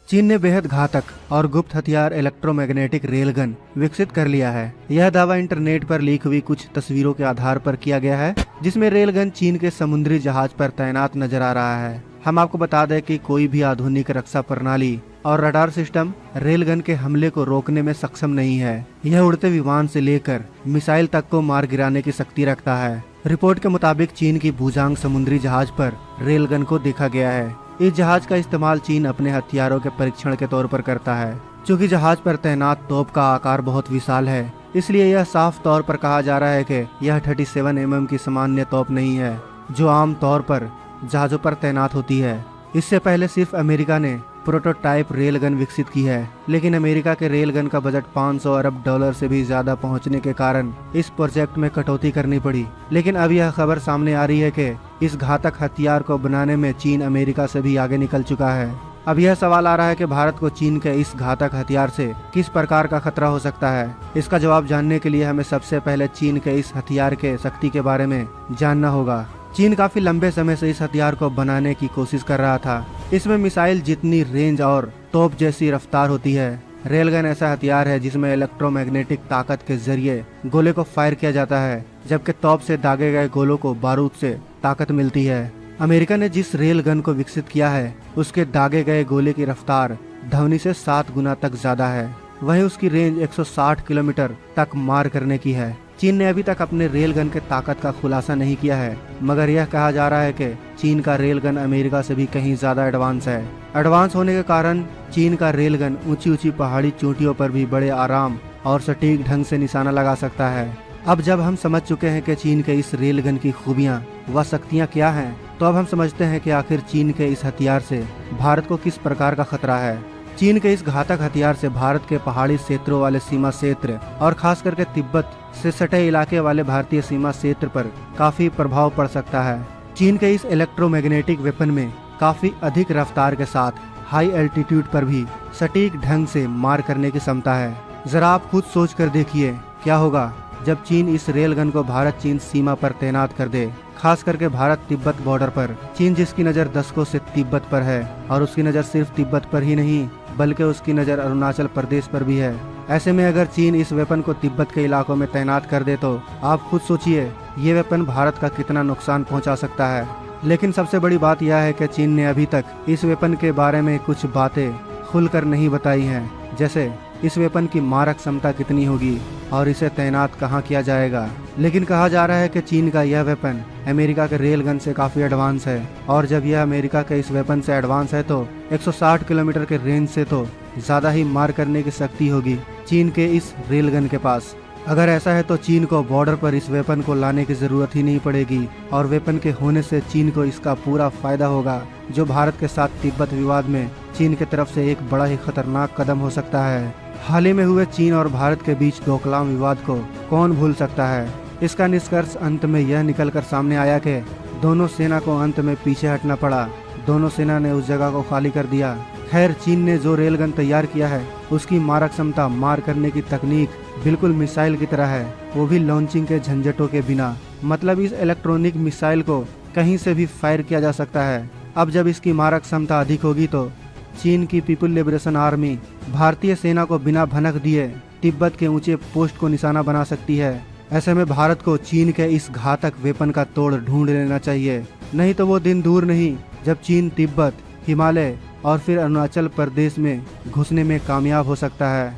चीन ने बेहद घातक और गुप्त हथियार इलेक्ट्रोमैग्नेटिक रेलगन विकसित कर लिया है। यह दावा इंटरनेट पर लीक हुई कुछ तस्वीरों के आधार पर किया गया है, जिसमें रेलगन चीन के समुद्री जहाज पर तैनात नजर आ रहा है। हम आपको बता दें कि कोई भी आधुनिक रक्षा प्रणाली और रडार सिस्टम रेलगन के हमले को रोकने में सक्षम नहीं है। यह उड़ते विमान से लेकर मिसाइल तक को मार गिराने की शक्ति रखता है। रिपोर्ट के मुताबिक चीन की बुजांग समुद्री जहाज पर रेलगन को देखा गया है। इस जहाज का इस्तेमाल चीन अपने हथियारों के परीक्षण के तौर पर करता है। चूँकि जहाज पर तैनात तोप का आकार बहुत विशाल है, इसलिए यह साफ तौर पर कहा जा रहा है कि यह 37 mm की सामान्य तोप नहीं है, जो आम तौर पर जहाजों पर तैनात होती है। इससे पहले सिर्फ अमेरिका ने प्रोटोटाइप रेलगन विकसित की है, लेकिन अमेरिका के रेलगन का बजट 500 अरब डॉलर से भी ज्यादा पहुंचने के कारण इस प्रोजेक्ट में कटौती करनी पड़ी। लेकिन अब यह खबर सामने आ रही है कि इस घातक हथियार को बनाने में चीन अमेरिका से भी आगे निकल चुका है। अब यह सवाल आ रहा है कि भारत को चीन के इस घातक हथियार से किस प्रकार का खतरा हो सकता है। इसका जवाब जानने के लिए हमें सबसे पहले चीन के इस हथियार के शक्ति के बारे में जानना होगा। चीन काफी लंबे समय से इस हथियार को बनाने की कोशिश कर रहा था। इसमें मिसाइल जितनी रेंज और तोप जैसी रफ्तार होती है। रेलगन ऐसा हथियार है जिसमें इलेक्ट्रोमैग्नेटिक ताकत के जरिए गोले को फायर किया जाता है, जबकि तोप से दागे गए गोलों को बारूद से ताकत मिलती है। अमेरिका ने जिस रेलगन को विकसित किया है, उसके दागे गए गोले की रफ्तार ध्वनि से 7 गुना तक ज्यादा है। वहीं उसकी रेंज 160 किलोमीटर तक मार करने की है। चीन ने अभी तक अपने रेलगन के ताकत का खुलासा नहीं किया है, मगर यह कहा जा रहा है कि चीन का रेलगन अमेरिका से भी कहीं ज्यादा एडवांस है। एडवांस होने के कारण चीन का रेलगन ऊंची ऊंची पहाड़ी चोटियों पर भी बड़े आराम और सटीक ढंग से निशाना लगा सकता है। अब जब हम समझ चुके हैं कि चीन के इस रेलगन की खूबियां व शक्तियां क्या हैं, तो अब हम समझते हैं कि आखिर चीन के इस हथियार से भारत को किस प्रकार का खतरा है। चीन के इस घातक हथियार से भारत के पहाड़ी क्षेत्रों वाले सीमा क्षेत्र और खास करके तिब्बत से सटे इलाके वाले भारतीय सीमा क्षेत्र पर काफी प्रभाव पड़ सकता है। चीन के इस इलेक्ट्रोमैग्नेटिक वेपन में काफी अधिक रफ्तार के साथ हाई एल्टीट्यूड पर भी सटीक ढंग से मार करने की क्षमता है। जरा आप खुद सोच कर देखिए क्या होगा जब चीन इस रेलगन को भारत चीन सीमा पर तैनात कर दे, खास करके भारत तिब्बत बॉर्डर पर। चीन जिसकी नज़र दशकों से तिब्बत पर है, और उसकी नज़र सिर्फ तिब्बत पर ही नहीं बल्कि उसकी नज़र अरुणाचल प्रदेश पर भी है। ऐसे में अगर चीन इस वेपन को तिब्बत के इलाकों में तैनात कर दे तो आप खुद सोचिए ये वेपन भारत का कितना नुकसान पहुंचा सकता है। लेकिन सबसे बड़ी बात यह है कि चीन ने अभी तक इस वेपन के बारे में कुछ बातें खुलकर नहीं बताई हैं, जैसे इस वेपन की मारक क्षमता कितनी होगी और इसे तैनात कहां किया जाएगा। लेकिन कहा जा रहा है कि चीन का यह वेपन अमेरिका के रेलगन से काफी एडवांस है, और जब यह अमेरिका के इस वेपन से एडवांस है तो 160 किलोमीटर के रेंज से तो ज्यादा ही मार करने की शक्ति होगी चीन के इस रेलगन के पास। अगर ऐसा है तो चीन को बॉर्डर पर इस वेपन को लाने की जरूरत ही नहीं पड़ेगी, और वेपन के होने से चीन को इसका पूरा फायदा होगा, जो भारत के साथ तिब्बत विवाद में चीन की तरफ से एक बड़ा ही खतरनाक कदम हो सकता है। हाल ही में हुए चीन और भारत के बीच डोकलाम विवाद को कौन भूल सकता है। इसका निष्कर्ष अंत में यह निकलकर सामने आया कि दोनों सेना को अंत में पीछे हटना पड़ा। दोनों सेना ने उस जगह को खाली कर दिया। खैर, चीन ने जो रेलगन तैयार किया है उसकी मारक क्षमता, मार करने की तकनीक बिल्कुल मिसाइल की तरह है, वो भी लॉन्चिंग के झंझटों के बिना। मतलब इस इलेक्ट्रॉनिक मिसाइल को कहीं से भी फायर किया जा सकता है। अब जब इसकी मारक क्षमता अधिक होगी तो चीन की पीपुल लिबरेशन आर्मी भारतीय सेना को बिना भनक दिए तिब्बत के ऊंचे पोस्ट को निशाना बना सकती है। ऐसे में भारत को चीन के इस घातक वेपन का तोड़ ढूंढ लेना चाहिए, नहीं तो वो दिन दूर नहीं जब चीन तिब्बत, हिमालय और फिर अरुणाचल प्रदेश में घुसने में कामयाब हो सकता है।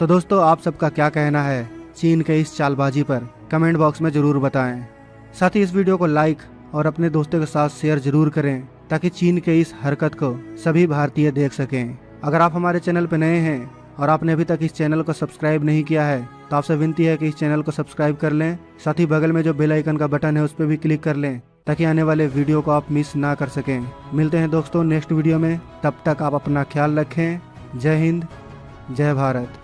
तो दोस्तों, आप सबका क्या कहना है चीन के इस चालबाजी पर? कमेंट बॉक्स में जरूर बताएं। साथ ही इस वीडियो को लाइक और अपने दोस्तों के साथ शेयर जरूर करें, ताकि चीन के इस हरकत को सभी भारतीय देख सकें। अगर आप हमारे चैनल पर नए हैं और आपने अभी तक इस चैनल को सब्सक्राइब नहीं किया है, तो आपसे विनती है कि इस चैनल को सब्सक्राइब कर लें। साथ ही बगल में जो बेल आइकन का बटन है उस पर भी क्लिक कर लें, ताकि आने वाले वीडियो को आप मिस ना कर सकें। मिलते हैं दोस्तों नेक्स्ट वीडियो में, तब तक आप अपना ख्याल रखें। जय हिंद, जय भारत।